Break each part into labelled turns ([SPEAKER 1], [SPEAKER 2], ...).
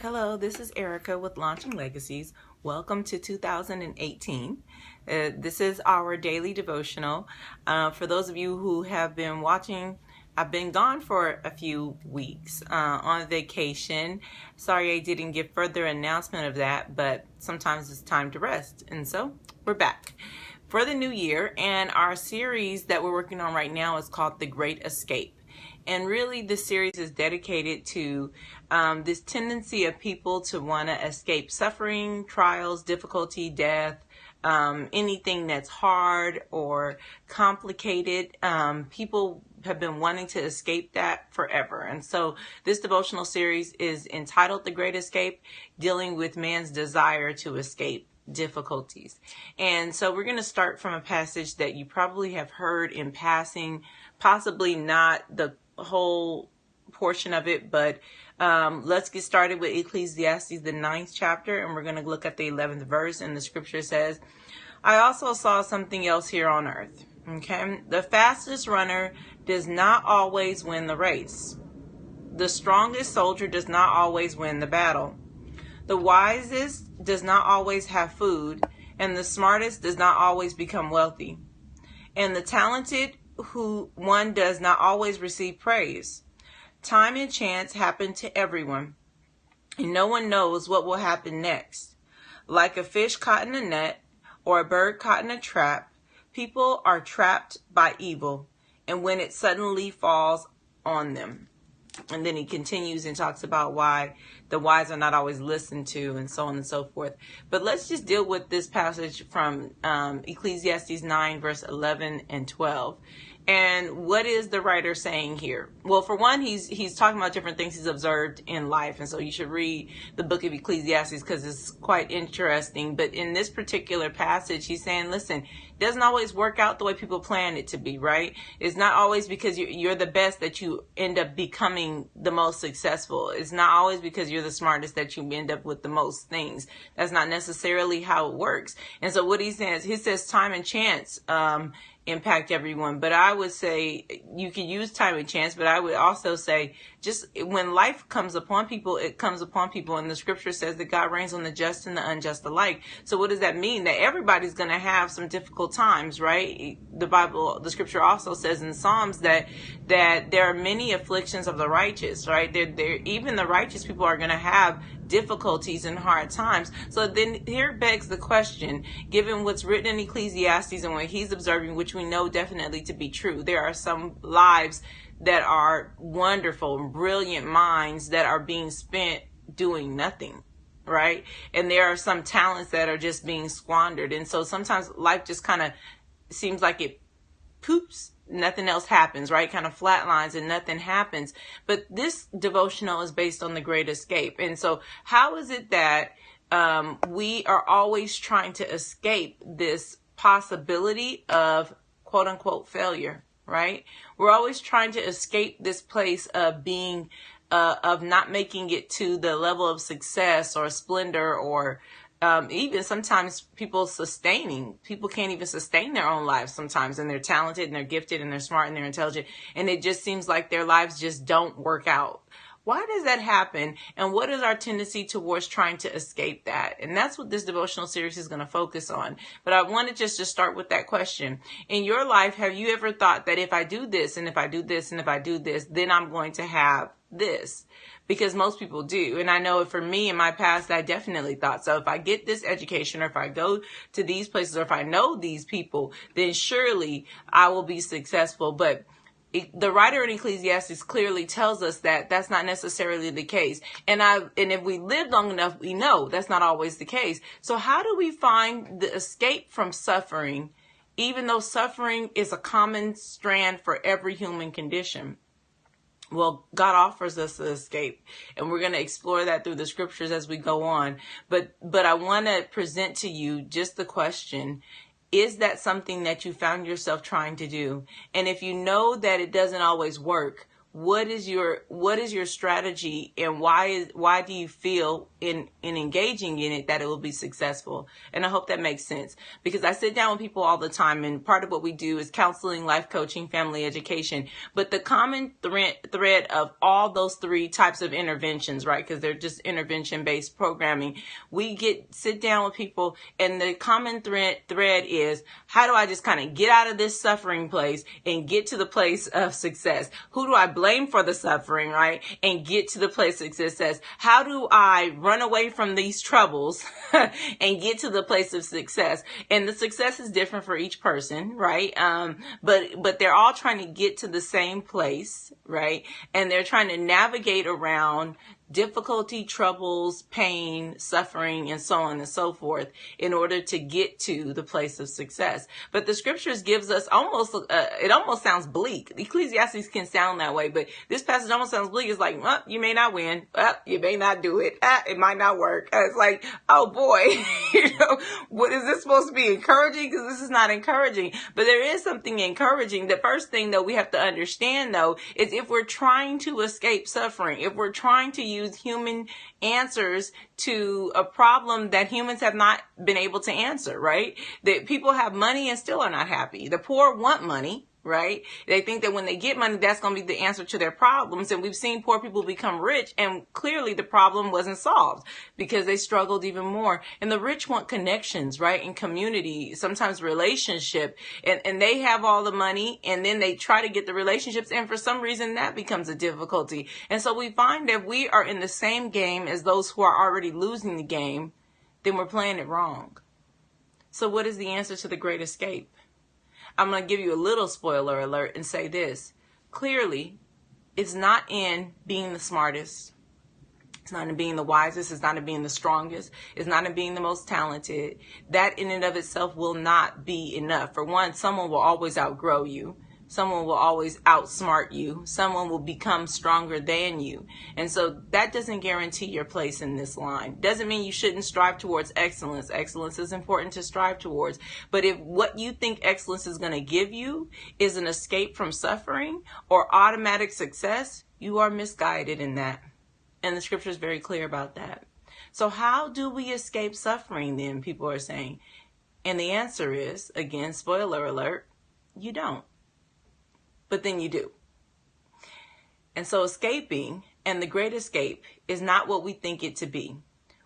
[SPEAKER 1] Hello, this is Erica with Launching Legacies. Welcome to 2018. This is our daily devotional. For those of you who have been watching, I've been gone for a few weeks on vacation. Sorry I didn't give further announcement of that, but sometimes it's time to rest. And so we're back for the new year. And our series that we're working on right now is called The Great Escape. And really, this series is dedicated to this tendency of people to want to escape suffering, trials, difficulty, death, anything that's hard or complicated. People have been wanting to escape that forever. And so this devotional series is entitled The Great Escape, dealing with man's desire to escape difficulties. And so we're going to start from a passage that you probably have heard in passing, possibly not the whole portion of it, but let's get started with Ecclesiastes, the 9th chapter, and we're going to look at the 11th verse. And the scripture says, I also saw something else here on earth. Okay, the fastest runner does not always win the race. The strongest soldier does not always win the battle. The wisest does not always have food, and the smartest does not always become wealthy. And the talented one does not always receive praise. Time and chance happen to everyone, and no one knows what will happen next. Like a fish caught in a net or a bird caught in a trap, people are trapped by evil, and when it suddenly falls on them. And then he continues and talks about why the wise are not always listened to, and so on and so forth. But let's just deal with this passage from Ecclesiastes 9, verse 11 and 12. And what is the writer saying here? Well, for one, he's talking about different things he's observed in life. And so you should read the book of Ecclesiastes because it's quite interesting. But in this particular passage, he's saying, listen, it doesn't always work out the way people plan it to be, right? It's not always because you're the best that you end up becoming the most successful. It's not always because you're the smartest that you end up with the most things. That's not necessarily how it works. And so what he says time and chance impact everyone. But I would say you can use time and chance, but I would also say just when life comes upon people, it comes upon people. And the scripture says that God reigns on the just and the unjust alike. So what does that mean? That everybody's going to have some difficult times, right? The scripture also says in Psalms that there are many afflictions of the righteous, right? Even the righteous people are going to have difficulties and hard times. So then here begs the question, given what's written in Ecclesiastes and what he's observing, which we know definitely to be true, there are some lives that are wonderful, brilliant minds that are being spent doing nothing, right? And there are some talents that are just being squandered. And so sometimes life just kind of seems like it poops, nothing else happens, right? Kind of flatlines and nothing happens. But this devotional is based on the Great Escape. And so how is it that we are always trying to escape this possibility of quote unquote failure, right? We're always trying to escape this place of being, of not making it to the level of success or splendor or even sometimes people can't even sustain their own lives sometimes, and they're talented and they're gifted and they're smart and they're intelligent, and it just seems like their lives just don't work out. Why does that happen? And what is our tendency towards trying to escape that? And that's what this devotional series is going to focus on. But I wanted just to start with that question. In your life, have you ever thought that if I do this and if I do this and if I do this, then I'm going to have this? Because most people do. And I know for me in my past, I definitely thought so. If I get this education, or if I go to these places, or if I know these people, then surely I will be successful. But the writer in Ecclesiastes clearly tells us that that's not necessarily the case. And if we live long enough, we know that's not always the case. So how do we find the escape from suffering, even though suffering is a common strand for every human condition? Well, God offers us an escape, and we're going to explore that through the scriptures as we go on. But I want to present to you just the question, is that something that you found yourself trying to do? And if you know that it doesn't always work, What is your strategy, and why do you feel in engaging in it that it will be successful? And I hope that makes sense, because I sit down with people all the time, and part of what we do is counseling, life coaching, family education. But the common thread of all those three types of interventions, right? Because they're just intervention based programming. We sit down with people, and the common thread is, how do I just kind of get out of this suffering place and get to the place of success? Who do I blame for the suffering, right? And get to the place of success. How do I run away from these troubles and get to the place of success? And the success is different for each person, right? But they're all trying to get to the same place, right? And they're trying to navigate around difficulty, troubles, pain, suffering, and so on and so forth in order to get to the place of success. But the scriptures gives us it almost sounds bleak. Ecclesiastes can sound that way, but this passage almost sounds bleak. It's like, well, you may not win. You may not do it. It might not work. It's like, oh boy, what is this supposed to be encouraging? Because this is not encouraging, but there is something encouraging. The first thing though we have to understand though is, if we're trying to escape suffering, if we're trying to use human answers to a problem that humans have not been able to answer, right? That people have money and still are not happy. The poor want money, right? They think that when they get money, that's going to be the answer to their problems. And we've seen poor people become rich, and clearly the problem wasn't solved because they struggled even more. And the rich want connections, right? And community, sometimes relationship, and they have all the money, and then they try to get the relationships, and for some reason that becomes a difficulty. And so we find that we are in the same game as those who are already losing the game, then we're playing it wrong. So what is the answer to the Great Escape? I'm going to give you a little spoiler alert and say this. Clearly, it's not in being the smartest. It's not in being the wisest. It's not in being the strongest. It's not in being the most talented. That in and of itself will not be enough. For one, someone will always outgrow you. Someone will always outsmart you. Someone will become stronger than you. And so that doesn't guarantee your place in this line. Doesn't mean you shouldn't strive towards excellence. Excellence is important to strive towards. But if what you think excellence is going to give you is an escape from suffering or automatic success, you are misguided in that. And the scripture is very clear about that. So how do we escape suffering then, people are saying? And the answer is, again, spoiler alert, you don't. But then you do. And so escaping and the great escape is not what we think it to be.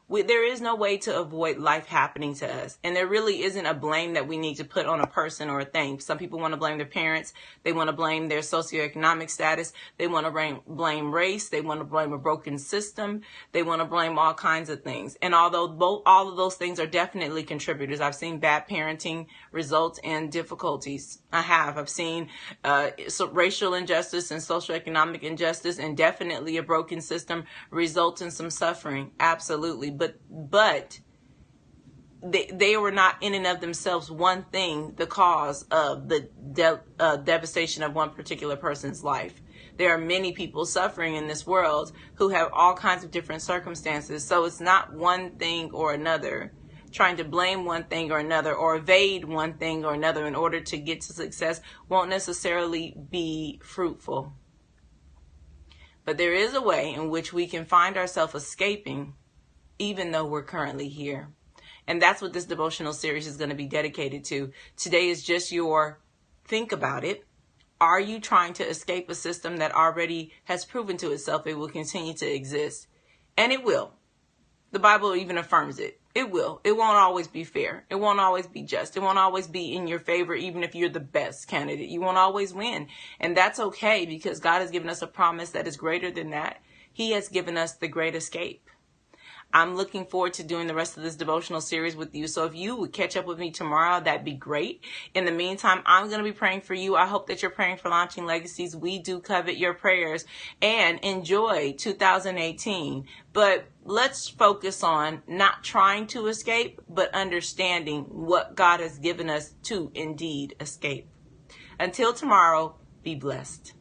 [SPEAKER 1] There is no way to avoid life happening to us. And there really isn't a blame that we need to put on a person or a thing. Some people want to blame their parents. They want to blame their socioeconomic status. They want to blame race. They want to blame a broken system. They want to blame all kinds of things. And although all of those things are definitely contributors, I've seen bad parenting result in difficulties. I've seen racial injustice and socioeconomic injustice, and definitely a broken system result in some suffering. Absolutely. But they were not in and of themselves one thing the cause of the devastation of one particular person's life. There are many people suffering in this world who have all kinds of different circumstances. So it's not one thing or another. Trying to blame one thing or another or evade one thing or another in order to get to success won't necessarily be fruitful. But there is a way in which we can find ourselves escaping even though we're currently here. And that's what this devotional series is going to be dedicated to. Today is just your think about it. Are you trying to escape a system that already has proven to itself it will continue to exist? And it will. The Bible even affirms it. It will. It won't always be fair. It won't always be just. It won't always be in your favor, even if you're the best candidate. You won't always win. And that's okay, because God has given us a promise that is greater than that. He has given us the great escape. I'm looking forward to doing the rest of this devotional series with you. So if you would catch up with me tomorrow, that'd be great. In the meantime, I'm going to be praying for you. I hope that you're praying for Launching Legacies. We do covet your prayers, and enjoy 2018. But let's focus on not trying to escape, but understanding what God has given us to indeed escape. Until tomorrow, be blessed.